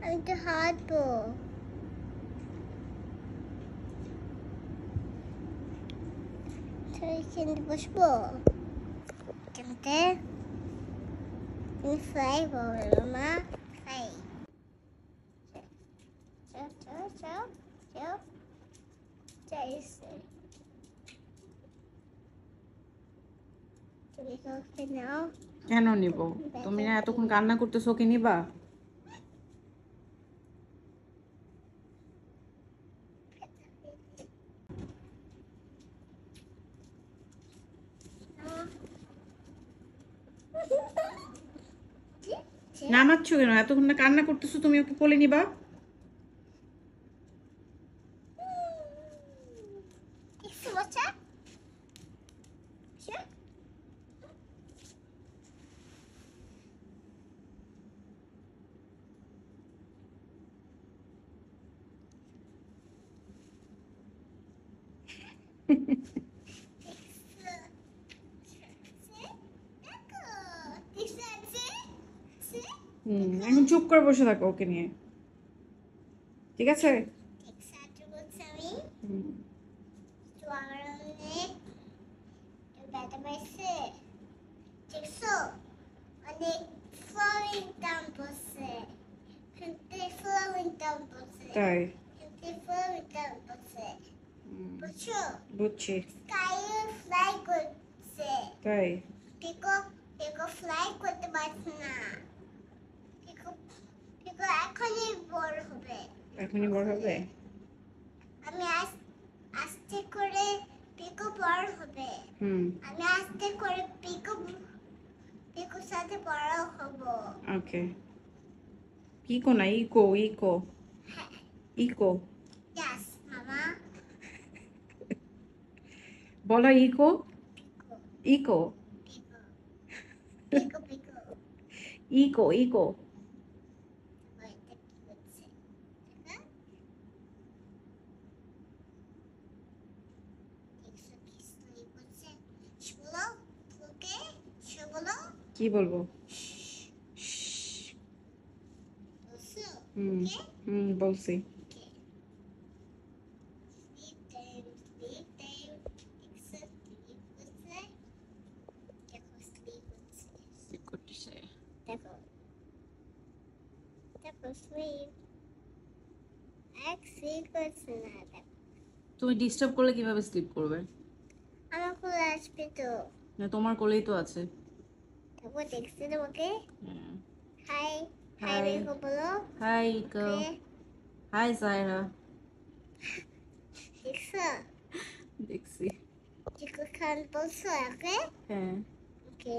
আমি তো হাঁটবো। এখানে বসবো। এখানতে তুমি ফ্লাই বলো মা, ফ্লাই। চাও চাও চাও চাও চাইছে। তুমি কাউকে নাও। কেন নিব? তুমি না এতক্ষণ কান্না করতেছো, ওকে নিবা? নামাচ্ছ কেন? এতক্ষণ না কান্না করতেছো, তুমি ওকে কোলে নিবা? দেখছো বাচ্চা? এখন চুপ করে বসে থাকো ওকে নিয়ে, ঠিক আছে? তাই? বুঝছি। তাই? ফ্লাই করতে পারছি না। এখনই বড় হবে। এখনই বড় হবে? আমি আস্তে করে পিকো বড় হবে। আমি আস্তে করে পিকোর সাথে বড় হব। ওকে। ইকো না, ইকো ইকো ইকো। ইয়েস মামা। বলো ইকো। ইকো পিকো পিকো। ইকো ইকো। কি বলবো? বলছি। তুমি ডিস্টার্ব করলে কিভাবে স্লিপ করবে? আমার কোলে আসবে তো। না, তোমার কোলেই তো আছে। তারপর দেখছি তোমাকে। Hi hi hi. দেখো বলো। Hi Echo. হাই সায়রা। দেখছো? দেখছি। চিকু খান বলছো ওকে? হ্যাঁ। ওকে।